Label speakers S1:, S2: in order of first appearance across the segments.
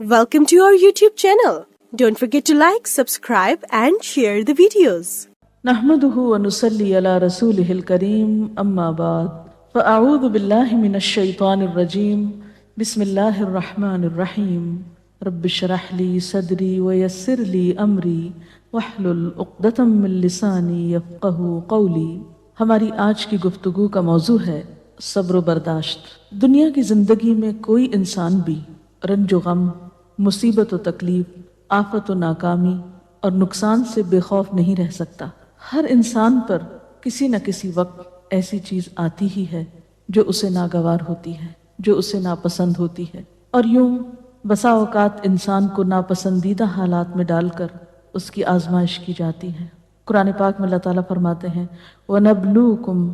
S1: Welcome to our YouTube channel. Don't forget to like, subscribe and share the videos.
S2: نحمده ونصلي على رسوله الكريم أما بعد فأعوذ بالله من الشيطان الرجيم بسم الله الرحمن الرحيم رب اشرح لي صدري ويسر لي أمري واحلل عقدة من لساني يفقهوا قولي۔ ہماری آج کی گفتگو کا موضوع ہے صبر و برداشت۔ دنیا کی زندگی میں کوئی انسان بھی رنج و غم، مصیبت و تکلیف، آفت و ناکامی اور نقصان سے بے خوف نہیں رہ سکتا۔ ہر انسان پر کسی نہ کسی وقت ایسی چیز آتی ہی ہے جو اسے ناگوار ہوتی ہے، جو اسے ناپسند ہوتی ہے، اور یوں بسا اوقات انسان کو ناپسندیدہ حالات میں ڈال کر اس کی آزمائش کی جاتی ہے۔ قرآن پاک میں اللہ تعالیٰ فرماتے ہیں وَنَبْلُوكُمْ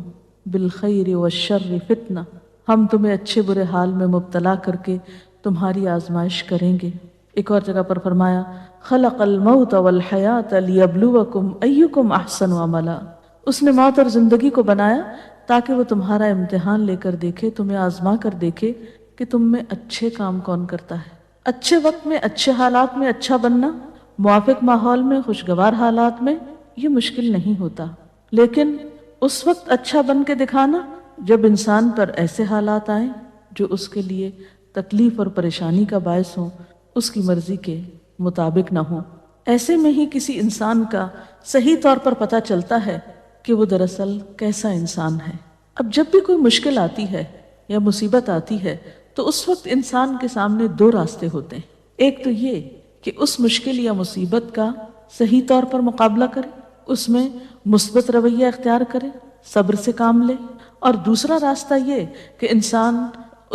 S2: بِالْخَيْرِ وَالشَّرِّ فِتْنَةً، ہم تمہیں اچھے برے حال میں مبتلا کر کے تمہاری آزمائش کریں گے۔ ایک اور جگہ پر فرمایا خلق الموت والحیات لیبلوکم ایکم احسن عملا، اس نے موت اور زندگی کو بنایا تاکہ وہ تمہارا امتحان لے کر دیکھے، تمہیں آزما کر دیکھے کہ تم میں اچھے کام کون کرتا ہے۔ اچھے وقت میں، اچھے حالات میں اچھا بننا، موافق ماحول میں، خوشگوار حالات میں، یہ مشکل نہیں ہوتا، لیکن اس وقت اچھا بن کے دکھانا جب انسان پر ایسے حالات آئیں جو اس کے لیے تکلیف اور پریشانی کا باعث ہوں، اس کی مرضی کے مطابق نہ ہوں۔ ایسے میں ہی کسی انسان کا صحیح طور پر پتہ چلتا ہے کہ وہ دراصل کیسا انسان ہے۔ اب جب بھی کوئی مشکل آتی ہے یا مصیبت آتی ہے تو اس وقت انسان کے سامنے دو راستے ہوتے ہیں۔ ایک تو یہ کہ اس مشکل یا مصیبت کا صحیح طور پر مقابلہ کرے، اس میں مثبت رویہ اختیار کرے، صبر سے کام لے، اور دوسرا راستہ یہ کہ انسان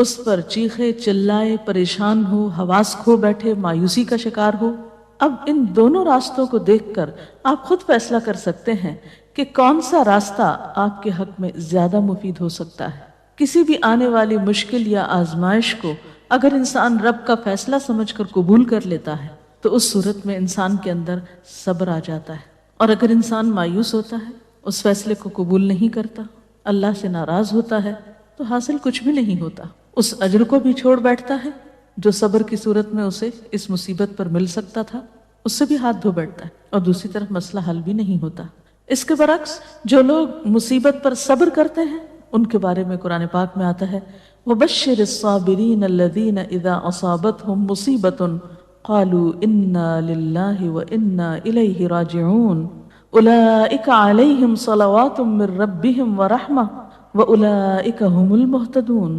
S2: اس پر چیخے چلائے، پریشان ہو، حواس کھو بیٹھے، مایوسی کا شکار ہو۔ اب ان دونوں راستوں کو دیکھ کر آپ خود فیصلہ کر سکتے ہیں کہ کون سا راستہ آپ کے حق میں زیادہ مفید ہو سکتا ہے۔ کسی بھی آنے والی مشکل یا آزمائش کو اگر انسان رب کا فیصلہ سمجھ کر قبول کر لیتا ہے تو اس صورت میں انسان کے اندر صبر آ جاتا ہے، اور اگر انسان مایوس ہوتا ہے، اس فیصلے کو قبول نہیں کرتا، اللہ سے ناراض ہوتا ہے، تو حاصل کچھ بھی نہیں ہوتا، اس اجر کو بھی چھوڑ بیٹھتا ہے جو صبر کی صورت میں اسے اس مصیبت پر مل سکتا تھا، اس سے بھی ہاتھ دھو بیٹھتا ہے، اور دوسری طرف مسئلہ حل بھی نہیں ہوتا۔ اس کے برعکس جو لوگ مصیبت پر صبر کرتے ہیں ان کے بارے میں قرآن پاک میں آتا ہے وَبَشِّرِ الصَّابِرِينَ الَّذِينَ إِذَا أَصَابَتْهُمْ مُصِيبَةٌ قَالُوا إِنَّا لِلَّهِ وَإِنَّا إِلَيْهِ رَاجِعُونَ أُولَئِكَ عَلَيْهِمْ صَلَوَاتٌ مِّن رَّبِّهِمْ وَرَحْمَةٌ وَأُولَئِكَ هُمُ الْمُهْتَدُونَ،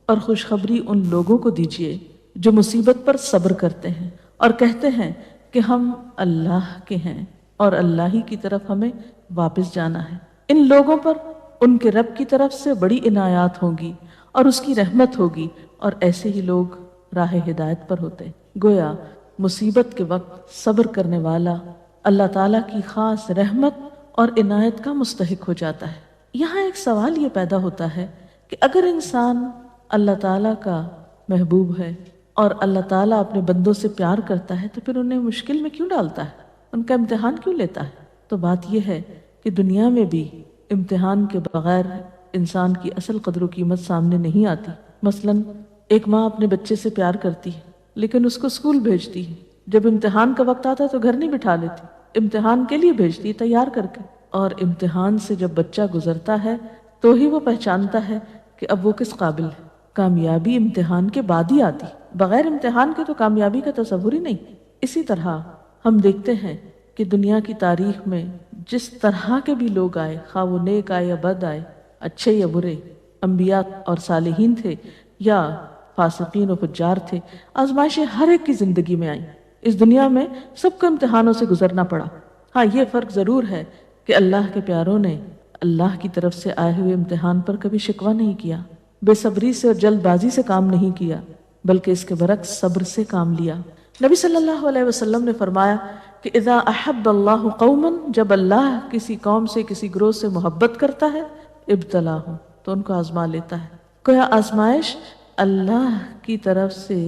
S2: اور خوشخبری ان لوگوں کو دیجیے جو مصیبت پر صبر کرتے ہیں اور کہتے ہیں کہ ہم اللہ کے ہیں اور اللہ ہی کی طرف ہمیں واپس جانا ہے۔ ان لوگوں پر ان کے رب کی طرف سے بڑی عنایات ہوں گی اور اس کی رحمت ہوگی، اور ایسے ہی لوگ راہ ہدایت پر ہوتے۔ گویا مصیبت کے وقت صبر کرنے والا اللہ تعالیٰ کی خاص رحمت اور عنایت کا مستحق ہو جاتا ہے۔ یہاں ایک سوال یہ پیدا ہوتا ہے کہ اگر انسان اللہ تعالیٰ کا محبوب ہے اور اللہ تعالیٰ اپنے بندوں سے پیار کرتا ہے تو پھر انہیں مشکل میں کیوں ڈالتا ہے، ان کا امتحان کیوں لیتا ہے؟ تو بات یہ ہے کہ دنیا میں بھی امتحان کے بغیر انسان کی اصل قدر و قیمت سامنے نہیں آتی۔ مثلا ایک ماں اپنے بچے سے پیار کرتی ہے لیکن اس کو اسکول بھیجتی ہے، جب امتحان کا وقت آتا ہے تو گھر نہیں بٹھا لیتی، امتحان کے لیے بھیجتی ہے تیار کر کے، اور امتحان سے جب بچہ گزرتا ہے تو ہی وہ پہچانتا ہے کہ اب وہ کس قابل ہے۔ کامیابی امتحان کے بعد ہی آتی، بغیر امتحان کے تو کامیابی کا تصور ہی نہیں۔ اسی طرح ہم دیکھتے ہیں کہ دنیا کی تاریخ میں جس طرح کے بھی لوگ آئے، خواہ وہ نیک آئے یا بد آئے، اچھے یا برے، انبیاء اور صالحین تھے یا فاسقین و فجار تھے، آزمائشیں ہر ایک کی زندگی میں آئیں۔ اس دنیا میں سب کو امتحانوں سے گزرنا پڑا۔ ہاں یہ فرق ضرور ہے کہ اللہ کے پیاروں نے اللہ کی طرف سے آئے ہوئے امتحان پر کبھی شکوہ نہیں کیا، بے صبری سے اور جلد بازی سے کام نہیں کیا، بلکہ اس کے برعکس صبر سے کام لیا۔ نبی صلی اللہ علیہ وسلم نے فرمایا کہ اذا احب اللہ قوما، جب اللہ کسی قوم سے، کسی گروہ سے محبت کرتا ہے، ابتلاہم، تو ان کو آزما لیتا ہے۔ گویا آزمائش اللہ کی طرف سے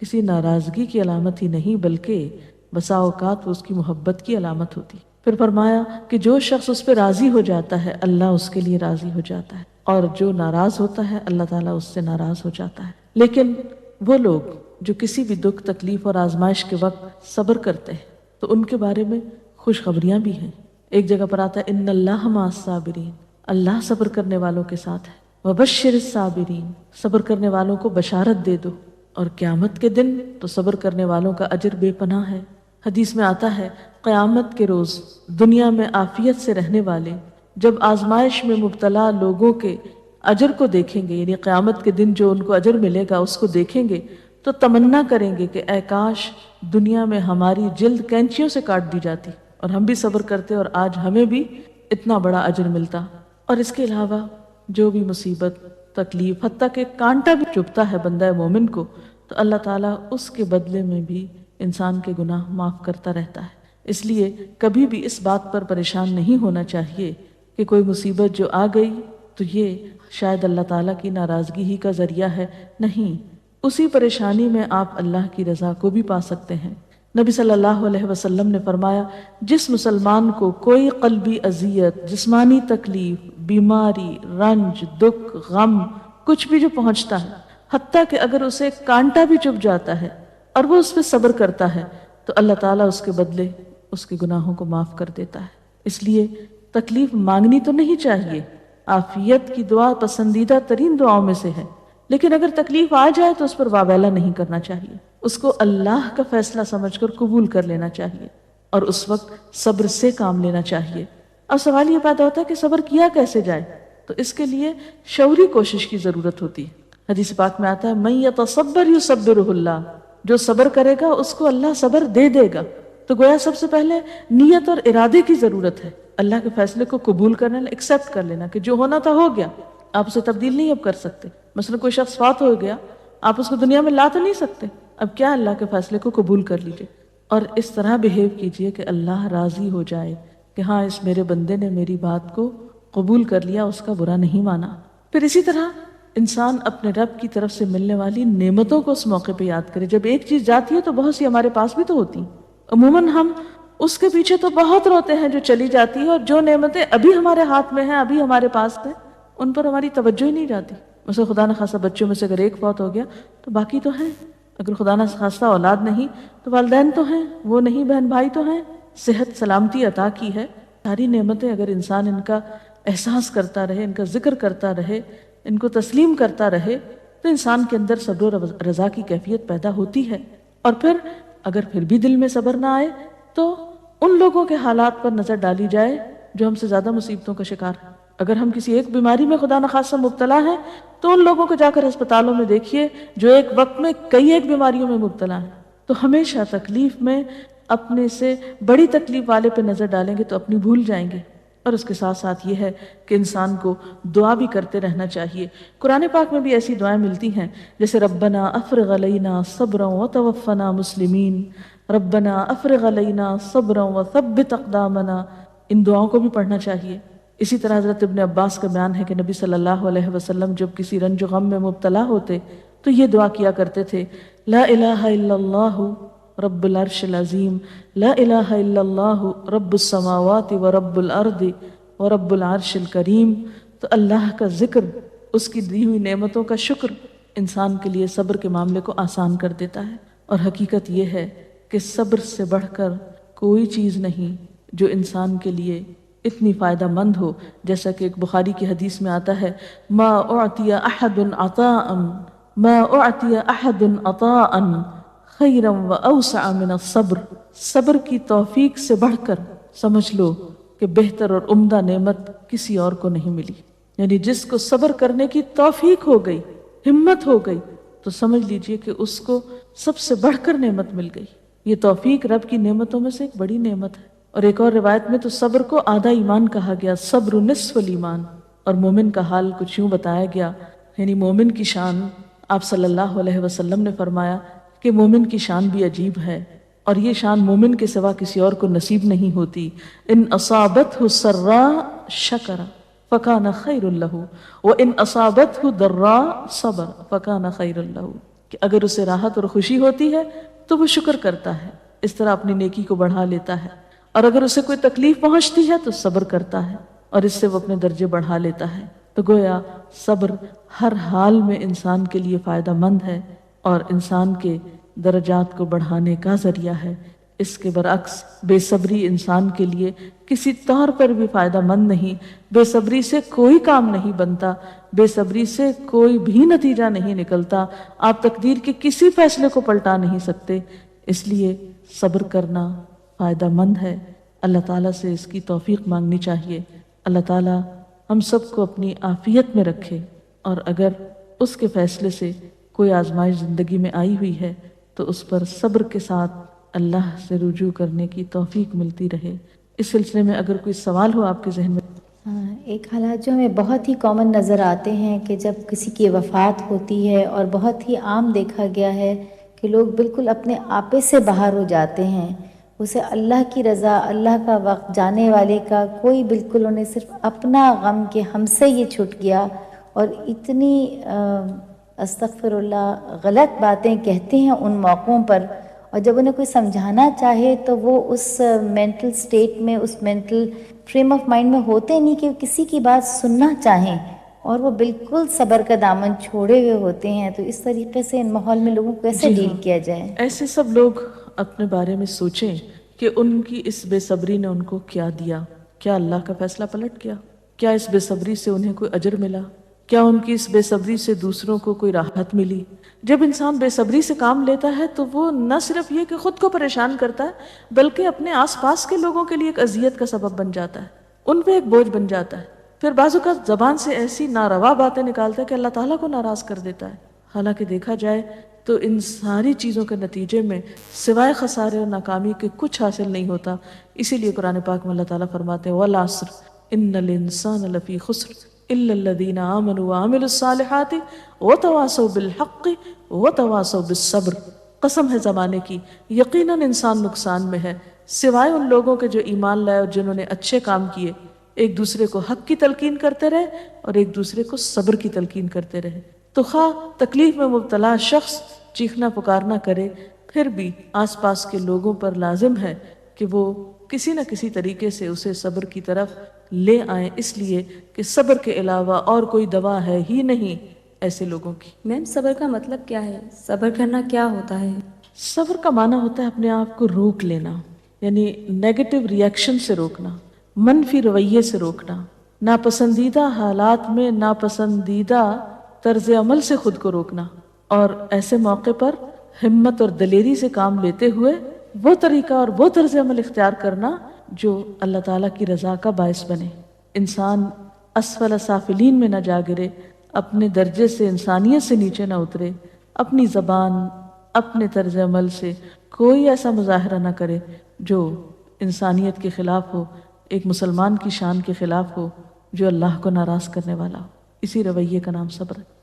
S2: کسی ناراضگی کی علامت ہی نہیں بلکہ بسا اوقات وہ اس کی محبت کی علامت ہوتی۔ پھر فرمایا کہ جو شخص اس پہ راضی ہو جاتا ہے اللہ اس کے لیے راضی ہو جاتا ہے، اور جو ناراض ہوتا ہے اللہ تعالیٰ اس سے ناراض ہو جاتا ہے۔ لیکن وہ لوگ جو کسی بھی دکھ تکلیف اور آزمائش کے وقت صبر کرتے ہیں تو ان کے بارے میں خوشخبریاں بھی ہیں۔ ایک جگہ پر آتا ہے ان اللہ مع الصابرین، اللہ صبر کرنے والوں کے ساتھ ہے۔ وبشر الصابرین، صبر کرنے والوں کو بشارت دے دو۔ اور قیامت کے دن تو صبر کرنے والوں کا اجر بے پناہ ہے۔ حدیث میں آتا ہے قیامت کے روز دنیا میں عافیت سے رہنے والے جب آزمائش میں مبتلا لوگوں کے اجر کو دیکھیں گے، یعنی قیامت کے دن جو ان کو اجر ملے گا اس کو دیکھیں گے تو تمنا کریں گے کہ اے کاش دنیا میں ہماری جلد کینچیوں سے کاٹ دی جاتی اور ہم بھی صبر کرتے اور آج ہمیں بھی اتنا بڑا اجر ملتا۔ اور اس کے علاوہ جو بھی مصیبت تکلیف، حتیٰ کہ کانٹا بھی چبھتا ہے بندہ مومن کو، تو اللہ تعالیٰ اس کے بدلے میں بھی انسان کے گناہ معاف کرتا رہتا ہے۔ اس لیے کبھی بھی اس بات پر پریشان نہیں ہونا چاہیے کہ کوئی مصیبت جو آ گئی تو یہ شاید اللہ تعالیٰ کی ناراضگی ہی کا ذریعہ ہے، نہیں، اسی پریشانی میں آپ اللہ کی رضا کو بھی پا سکتے ہیں۔ نبی صلی اللہ علیہ وسلم نے فرمایا جس مسلمان کو کوئی قلبی اذیت، جسمانی تکلیف، بیماری، رنج، دکھ، غم، کچھ بھی جو پہنچتا ہے، حتیٰ کہ اگر اسے کانٹا بھی چبھ جاتا ہے اور وہ اس پہ صبر کرتا ہے تو اللہ تعالیٰ اس کے بدلے اس کے گناہوں کو معاف کر دیتا ہے۔ اس لیے تکلیف مانگنی تو نہیں چاہیے، عافیت کی دعا پسندیدہ ترین دعاؤں میں سے ہے، لیکن اگر تکلیف آ جائے تو اس پر واویلا نہیں کرنا چاہیے، اس کو اللہ کا فیصلہ سمجھ کر قبول کر لینا چاہیے اور اس وقت صبر سے کام لینا چاہیے۔ اور سوال یہ پیدا ہوتا ہے کہ صبر کیا کیسے جائے؟ تو اس کے لیے شعوری کوشش کی ضرورت ہوتی ہے۔ حدیث پاک میں آتا ہے من یتصبر یصبرہ اللہ، جو صبر کرے گا اس کو اللہ صبر دے دے گا۔ تو گویا سب سے پہلے نیت اور ارادے کی ضرورت ہے، اللہ کے فیصلے کو قبول کرنا، ایکسیپٹ کر لینا کہ جو ہونا تھا ہو گیا، آپ اسے تبدیل نہیں اب کر سکتے۔ مثلا کوئی شخص فوت ہو گیا، آپ اس کو دنیا میں لا تو نہیں سکتے، اب کیا اللہ کے فیصلے کو قبول کر لیجئے اور اس طرح بہیو کیجئے کہ اللہ راضی ہو جائے کہ ہاں اس میرے بندے نے میری بات کو قبول کر لیا، اس کا برا نہیں مانا۔ پھر اسی طرح انسان اپنے رب کی طرف سے ملنے والی نعمتوں کو اس موقع پہ یاد کرے۔ جب ایک چیز جاتی ہے تو بہت سی ہمارے پاس بھی تو ہوتی ہیں، عموماً ہم اس کے پیچھے تو بہت روتے ہیں جو چلی جاتی ہے، اور جو نعمتیں ابھی ہمارے ہاتھ میں ہیں، ابھی ہمارے پاس ہیں، ان پر ہماری توجہ ہی نہیں جاتی۔ مثلا خدا نخواستہ بچوں میں سے اگر ایک فوت ہو گیا تو باقی تو ہیں، اگر خدا نخواستہ اولاد نہیں تو والدین تو ہیں، وہ نہیں بہن بھائی تو ہیں، صحت سلامتی عطا کی ہے، ساری نعمتیں اگر انسان ان کا احساس کرتا رہے، ان کا ذکر کرتا رہے، ان کو تسلیم کرتا رہے تو انسان کے اندر صبر و رضا کی کیفیت پیدا ہوتی ہے۔ اور پھر اگر پھر بھی دل میں صبر نہ آئے تو ان لوگوں کے حالات پر نظر ڈالی جائے جو ہم سے زیادہ مصیبتوں کا شکار ہیں۔ اگر ہم کسی ایک بیماری میں خدا نخواستہ مبتلا ہیں تو ان لوگوں کو جا کر ہسپتالوں میں دیکھیے جو ایک وقت میں کئی ایک بیماریوں میں مبتلا ہیں۔ تو ہمیشہ تکلیف میں اپنے سے بڑی تکلیف والے پہ نظر ڈالیں گے تو اپنی بھول جائیں گے۔ اور اس کے ساتھ ساتھ یہ ہے کہ انسان کو دعا بھی کرتے رہنا چاہیے۔ قرآن پاک میں بھی ایسی دعائیں ملتی ہیں جیسے ربنا افرغ علینا صبرا وتوفنا مسلمین، ربنا افرغ علینا صبرا وثبت اقدامنا، ان دعاؤں کو بھی پڑھنا چاہیے۔ اسی طرح حضرت ابن عباس کا بیان ہے کہ نبی صلی اللہ علیہ وسلم جب کسی رنج و غم میں مبتلا ہوتے تو یہ دعا کیا کرتے تھے، لا الہ الا اللہ رب العرش العظیم، لا الہ الا اللہ رب السماوات و رب الارض و رب العرش الکریم۔ تو اللہ کا ذکر، اس کی دی ہوئی نعمتوں کا شکر انسان کے لیے صبر کے معاملے کو آسان کر دیتا ہے۔ اور حقیقت یہ ہے کہ صبر سے بڑھ کر کوئی چیز نہیں جو انسان کے لیے اتنی فائدہ مند ہو، جیسا کہ ایک بخاری کی حدیث میں آتا ہے ما اعطی احد عطاء ما اعطی احد عطاء خیرا واوسع من الصبر، صبر کی توفیق سے بڑھ کر سمجھ لو کہ بہتر اور عمدہ نعمت کسی اور کو نہیں ملی۔ یعنی جس کو صبر کرنے کی توفیق ہو گئی، ہمت ہو گئی، تو سمجھ لیجئے کہ اس کو سب سے بڑھ کر نعمت مل گئی۔ یہ توفیق رب کی نعمتوں میں سے ایک بڑی نعمت ہے۔ اور ایک اور روایت میں تو صبر کو آدھا ایمان کہا گیا، صبر نصف الایمان۔ اور مومن کا حال کچھ یوں بتایا گیا، یعنی مومن کی شان، آپ صلی اللہ علیہ وسلم نے فرمایا کہ مومن کی شان بھی عجیب ہے، اور یہ شان مومن کے سوا کسی اور کو نصیب نہیں ہوتی۔ ان اصابتہ سراء شکر فکان خیر لہ وان اصابتہ ضراء صبر فکان خیر لہ، کہ اگر اسے راحت اور خوشی ہوتی ہے تو وہ شکر کرتا ہے، اس طرح اپنی نیکی کو بڑھا لیتا ہے، اور اگر اسے کوئی تکلیف پہنچتی ہے تو صبر کرتا ہے اور اس سے وہ اپنے درجے بڑھا لیتا ہے۔ تو گویا صبر ہر حال میں انسان کے لیے فائدہ مند ہے، اور انسان کے درجات کو بڑھانے کا ذریعہ ہے۔ اس کے برعکس بے صبری انسان کے لیے کسی طور پر بھی فائدہ مند نہیں، بے صبری سے کوئی کام نہیں بنتا، بے صبری سے کوئی بھی نتیجہ نہیں نکلتا، آپ تقدیر کے کسی فیصلے کو پلٹا نہیں سکتے۔ اس لیے صبر کرنا فائدہ مند ہے۔ اللہ تعالیٰ سے اس کی توفیق مانگنی چاہیے۔ اللہ تعالیٰ ہم سب کو اپنی عافیت میں رکھے، اور اگر اس کے فیصلے سے کوئی آزمائش زندگی میں آئی ہوئی ہے تو اس پر صبر کے ساتھ اللہ سے رجوع کرنے کی توفیق ملتی رہے۔ اس سلسلے میں اگر کوئی سوال ہو آپ کے ذہن میں۔
S3: ایک حالات جو ہمیں بہت ہی کامن نظر آتے ہیں کہ جب کسی کی وفات ہوتی ہے، اور بہت ہی عام دیکھا گیا ہے کہ لوگ بالکل اپنے آپے سے باہر ہو جاتے ہیں، اسے اللہ کی رضا، اللہ کا وقت، جانے والے کا کوئی بالکل انہیں صرف اپنا غم کہ ہم سے یہ چھٹ گیا، اور اتنی استغفر اللہ غلط باتیں کہتے ہیں ان موقعوں پر، اور جب انہیں کوئی سمجھانا چاہے تو وہ اس مینٹل سٹیٹ میں، اس مینٹل فریم آف مائنڈ میں ہوتے نہیں کہ وہ کسی کی بات سننا چاہیں، اور وہ بالکل صبر کا دامن چھوڑے ہوئے ہوتے ہیں۔ تو اس طریقے سے ان ماحول میں لوگوں کو کیسے ڈیل کیا جائے؟
S2: ایسے سب لوگ اپنے بارے میں سوچیں کہ ان کی اس بے صبری نے ان کو کیا دیا، کیا اللہ کا فیصلہ پلٹ گیا؟ کیا اس بے صبری سے انہیں کوئی اجر ملا؟ کیا ان کی اس بے صبری سے دوسروں کو کوئی راحت ملی؟ جب انسان بے صبری سے کام لیتا ہے تو وہ نہ صرف یہ کہ خود کو پریشان کرتا ہے، بلکہ اپنے آس پاس کے لوگوں کے لیے ایک اذیت کا سبب بن جاتا ہے، ان پہ ایک بوجھ بن جاتا ہے، پھر بعض اوقات زبان سے ایسی ناروا باتیں نکالتا ہے کہ اللہ تعالیٰ کو ناراض کر دیتا ہے۔ حالانکہ دیکھا جائے تو ان ساری چیزوں کے نتیجے میں سوائے خسارے اور ناکامی کے کچھ حاصل نہیں ہوتا۔ اسی لیے قرآن پاک میں اللہ تعالیٰ فرماتے ہیں وَالْعَصْرِ إِنَّ الْإِنسَانَ لَفِي خُسْرٍ إِلَّا الَّذِينَ آمَنُوا وَعَمِلُوا الصَّالِحَاتِ وَتَوَاصَوْا بِالْحَقِّ وَتَوَاصَوْا بِالصَّبْرِ، قسم ہے زمانے کی، یقیناً انسان نقصان میں ہے سوائے ان لوگوں کے جو ایمان لائے اور جنہوں نے اچھے کام کیے، ایک دوسرے کو حق کی تلقین کرتے رہے اور ایک دوسرے کو صبر کی تلقین کرتے رہے۔ تو خواہ تکلیف میں مبتلا شخص چیخنا پکارنا کرے، پھر بھی آس پاس کے لوگوں پر لازم ہے کہ وہ کسی نہ کسی طریقے سے اسے صبر کی طرف لے آئیں، اس لیے کہ صبر کے علاوہ اور کوئی دوا ہے ہی نہیں ایسے لوگوں کی۔
S4: میم صبر کا مطلب کیا ہے؟ صبر کرنا کیا ہوتا ہے؟
S2: صبر کا معنی ہوتا ہے اپنے آپ کو روک لینا، یعنی نیگیٹو ریئیکشن سے روکنا، منفی رویے سے روکنا، ناپسندیدہ حالات میں ناپسندیدہ طرز عمل سے خود کو روکنا، اور ایسے موقع پر ہمت اور دلیری سے کام لیتے ہوئے وہ طریقہ اور وہ طرز عمل اختیار کرنا جو اللہ تعالیٰ کی رضا کا باعث بنے۔ انسان اسفل سافلین میں نہ جا گرے، اپنے درجے سے انسانیت سے نیچے نہ اترے، اپنی زبان اپنے طرز عمل سے کوئی ایسا مظاہرہ نہ کرے جو انسانیت کے خلاف ہو، ایک مسلمان کی شان کے خلاف ہو، جو اللہ کو ناراض کرنے والا ہو۔ اسی رویے کا نام صبر ہے۔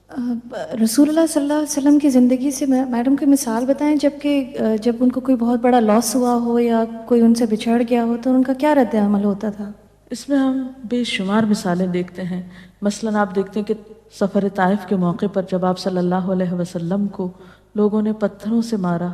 S4: رسول اللہ صلی اللہ علیہ وسلم کی زندگی سے میڈم کی مثال بتائیں، جب ان کو کوئی بہت بڑا لاس ہوا ہو یا کوئی ان سے بچھڑ گیا ہو تو ان کا کیا رد عمل ہوتا تھا؟
S2: اس میں ہم بے شمار مثالیں دیکھتے ہیں۔ مثلاً آپ دیکھتے ہیں کہ سفر طائف کے موقع پر جب آپ صلی اللہ علیہ وسلم کو لوگوں نے پتھروں سے مارا،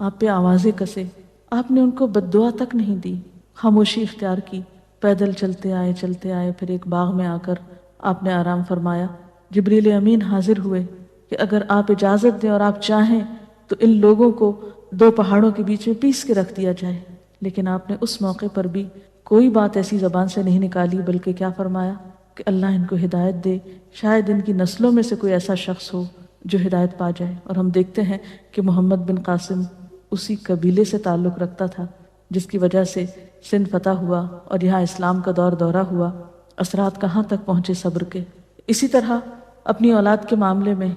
S2: آپ پہ آوازیں کسے، آپ نے ان کو بد دعا تک نہیں دی، خاموشی اختیار کی، پیدل چلتے آئے، پھر ایک باغ میں آ کر آپ نے آرام فرمایا۔ جبریل امین حاضر ہوئے کہ اگر آپ اجازت دیں اور آپ چاہیں تو ان لوگوں کو دو پہاڑوں کے بیچ میں پیس کے رکھ دیا جائے، لیکن آپ نے اس موقع پر بھی کوئی بات ایسی زبان سے نہیں نکالی، بلکہ کیا فرمایا کہ اللہ ان کو ہدایت دے، شاید ان کی نسلوں میں سے کوئی ایسا شخص ہو جو ہدایت پا جائے۔ اور ہم دیکھتے ہیں کہ محمد بن قاسم اسی قبیلے سے تعلق رکھتا تھا جس کی وجہ سے سندھ فتح ہوا اور یہاں اسلام کا دورہ ہوا۔ اثرات کہاں تک پہنچے صبر کے۔ اسی طرح اپنی اولاد کے معاملے میں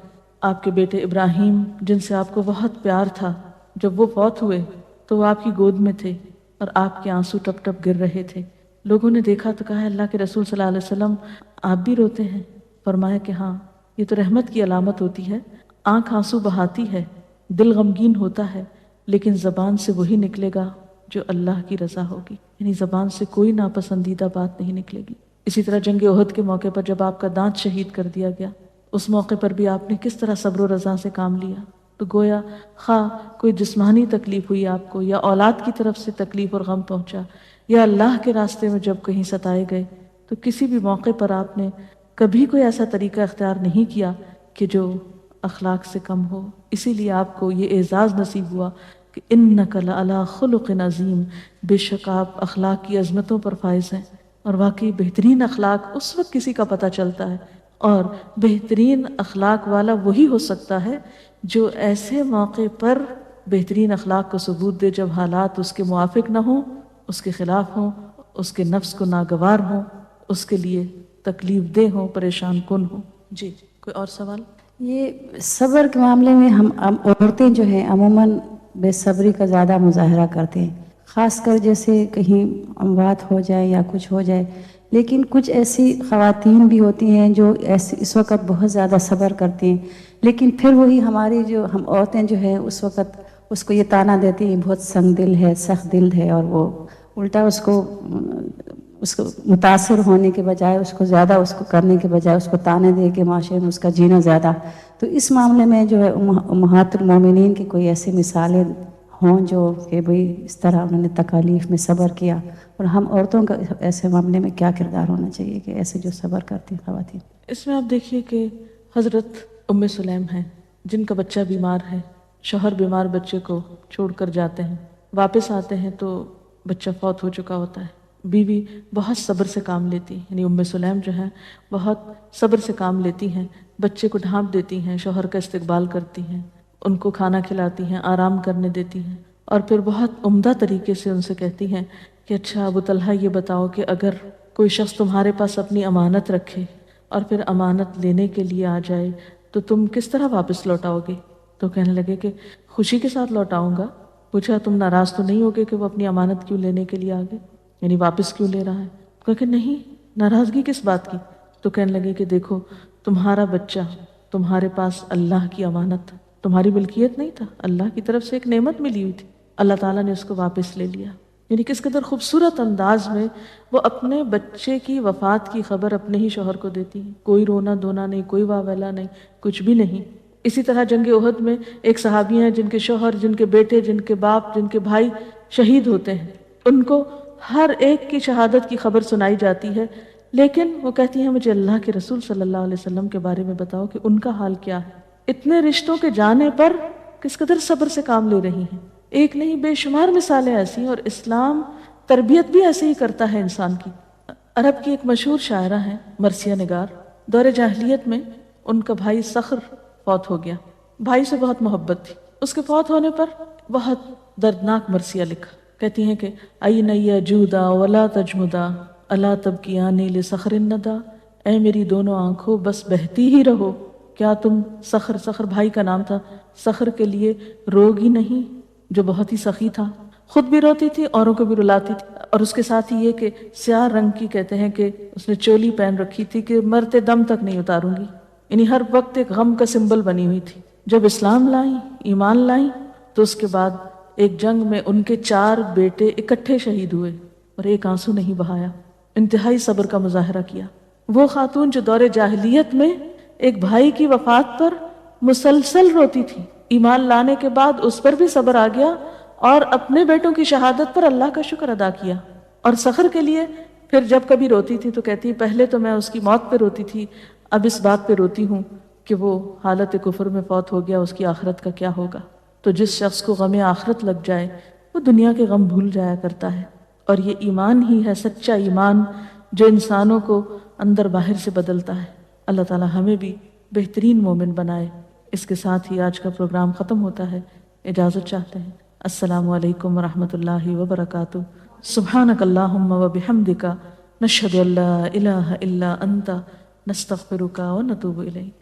S2: آپ کے بیٹے ابراہیم جن سے آپ کو بہت پیار تھا، جب وہ فوت ہوئے تو وہ آپ کی گود میں تھے اور آپ کے آنسو ٹپ ٹپ گر رہے تھے۔ لوگوں نے دیکھا تو کہا اللہ کے رسول صلی اللہ علیہ وسلم آپ بھی روتے ہیں؟ فرمایا کہ ہاں، یہ تو رحمت کی علامت ہوتی ہے، آنکھ آنسو بہاتی ہے، دل غمگین ہوتا ہے، لیکن زبان سے وہی نکلے گا جو اللہ کی رضا ہوگی، یعنی زبان سے کوئی ناپسندیدہ بات نہیں نکلے گی۔ اسی طرح جنگ احد کے موقع پر جب آپ کا دانت شہید کر دیا گیا، اس موقع پر بھی آپ نے کس طرح صبر و رضا سے کام لیا۔ تو گویا خواہ کوئی جسمانی تکلیف ہوئی آپ کو، یا اولاد کی طرف سے تکلیف اور غم پہنچا، یا اللہ کے راستے میں جب کہیں ستائے گئے، تو کسی بھی موقع پر آپ نے کبھی کوئی ایسا طریقہ اختیار نہیں کیا کہ جو اخلاق سے کم ہو. اسی لیے آپ کو یہ اعزاز نصیب ہوا کہ انک لعلی خلق عظیم، بے شک آپ اخلاق کی عظمتوں پر فائز ہیں. اور واقعی بہترین اخلاق اس وقت کسی کا پتہ چلتا ہے، اور بہترین اخلاق والا وہی ہو سکتا ہے جو ایسے موقع پر بہترین اخلاق کو ثبوت دے جب حالات اس کے موافق نہ ہوں، اس کے خلاف ہوں، اس کے نفس کو ناگوار ہوں، اس کے لیے تکلیف دہ ہوں، پریشان کن ہوں. جی کوئی اور سوال؟
S5: یہ صبر کے معاملے میں ہم عورتیں جو ہیں عموماً بے صبری کا زیادہ مظاہرہ کرتے ہیں، خاص کر جیسے کہیں اموات ہو جائے یا کچھ ہو جائے. لیکن کچھ ایسی خواتین بھی ہوتی ہیں جو اس وقت بہت زیادہ صبر کرتی ہیں، لیکن پھر وہی ہماری جو ہم عورتیں جو ہیں اس وقت اس کو یہ طعنہ دیتی ہیں بہت سنگ دل ہے، سخت دل ہے، اور وہ الٹا اس کو متاثر ہونے کے بجائے اس کو زیادہ اس کو کرنے کے بجائے اس کو طعنے دے کے معاشرے میں اس کا جینا زیادہ. تو اس معاملے میں جو ہے امہات المومنین کی کوئی ایسی مثالیں ہوں جو کہ بھئی اس طرح انہوں نے تکالیف میں صبر کیا، اور ہم عورتوں کا ایسے معاملے میں کیا کردار ہونا چاہیے کہ ایسے جو صبر کرتی ہیں خواتین؟
S2: اس میں آپ دیکھیے کہ حضرت ام سلیم ہیں جن کا بچہ بیمار ہے، شوہر بیمار بچے کو چھوڑ کر جاتے ہیں، واپس آتے ہیں تو بچہ فوت ہو چکا ہوتا ہے. بیوی بہت صبر سے کام لیتی، یعنی ام سلیم جو ہیں بہت صبر سے کام لیتی ہیں، بچے کو ڈھانپ دیتی ہیں، شوہر کا استقبال کرتی ہیں، ان کو کھانا کھلاتی ہیں، آرام کرنے دیتی ہیں، اور پھر بہت عمدہ طریقے سے ان سے کہتی ہیں کہ اچھا ابو طلحہ یہ بتاؤ کہ اگر کوئی شخص تمہارے پاس اپنی امانت رکھے اور پھر امانت لینے کے لیے آ جائے تو تم کس طرح واپس لوٹاؤ گے؟ تو کہنے لگے کہ خوشی کے ساتھ لوٹاؤں گا. پوچھا تم ناراض تو نہیں ہوگے کہ وہ اپنی امانت کیوں لینے کے لیے آ گئے، یعنی واپس کیوں لے رہا ہے؟ کہا کہ نہیں، ناراضگی کس بات کی؟ تو کہنے لگے کہ دیکھو تمہارا بچہ تمہارے پاس اللہ کی امانت، تمہاری ملکیت نہیں تھا، اللہ کی طرف سے ایک نعمت ملی ہوئی تھی، اللہ تعالیٰ نے اس کو واپس لے لیا. یعنی کس قدر خوبصورت انداز میں وہ اپنے بچے کی وفات کی خبر اپنے ہی شوہر کو دیتی ہیں، کوئی رونا دھونا نہیں، کوئی واویلا نہیں، کچھ بھی نہیں. اسی طرح جنگ احد میں ایک صحابی ہیں جن کے شوہر، جن کے بیٹے، جن کے باپ، جن کے بھائی شہید ہوتے ہیں، ان کو ہر ایک کی شہادت کی خبر سنائی جاتی ہے، لیکن وہ کہتی ہیں مجھے اللہ کے رسول صلی اللہ علیہ وسلم کے بارے میں بتاؤ کہ ان کا حال کیا ہے. اتنے رشتوں کے جانے پر کس قدر صبر سے کام لے رہی ہیں. ایک نہیں بے شمار مثالیں ایسی ہیں، اور اسلام تربیت بھی ایسے ہی کرتا ہے انسان کی. عرب کی ایک مشہور شاعرہ ہیں مرثیہ نگار، دور جاہلیت میں ان کا بھائی صخر فوت ہو گیا، بھائی سے بہت محبت تھی. اس کے فوت ہونے پر بہت دردناک مرثیہ لکھا. کہتی ہیں کہ این یجودا ولا تجمدا الا تبکیانی لصخر الندى، اے میری دونوں آنکھوں بس بہتی ہی رہو، کیا تم صخر بھائی کا نام تھا، صخر کے لیے روگی نہیں جو بہت ہی سخی تھا، خود بھی روتی تھی اوروں کو بھی رلاتی تھی. اور اس کے ساتھ ہی یہ کہ سیاہ رنگ کی کہتے ہیں کہ اس نے چولی پہن رکھی تھی کہ مرتے دم تک نہیں اتاروں گی، یعنی ہر وقت ایک غم کا سمبل بنی ہوئی تھی. جب اسلام لائیں، ایمان لائیں، تو اس کے بعد ایک جنگ میں ان کے 4 بیٹے اکٹھے شہید ہوئے اور ایک آنسو نہیں بہایا. انتہائی صبر کا مظاہرہ کیا. وہ خاتون جو دور جاہلیت میں ایک بھائی کی وفات پر مسلسل روتی تھی، ایمان لانے کے بعد اس پر بھی صبر آ گیا اور اپنے بیٹوں کی شہادت پر اللہ کا شکر ادا کیا. اور صخر کے لیے پھر جب کبھی روتی تھی تو کہتی پہلے تو میں اس کی موت پہ روتی تھی، اب اس بات پہ روتی ہوں کہ وہ حالت کفر میں فوت ہو گیا، اس کی آخرت کا کیا ہوگا. تو جس شخص کو غم آخرت لگ جائے وہ دنیا کے غم بھول جایا کرتا ہے. اور یہ ایمان ہی ہے سچا ایمان جو انسانوں کو اندر باہر سے بدلتا ہے. اللہ تعالی ہمیں بھی بہترین مومن بنائے. اس کے ساتھ ہی آج کا پروگرام ختم ہوتا ہے. اجازت چاہتے ہیں. السلام علیکم ورحمۃ اللہ وبرکاتہ. سبحانک اللہم وبحمدک، نشہد ان لا الہ الا انت، نستغفرک ونتوب الیک.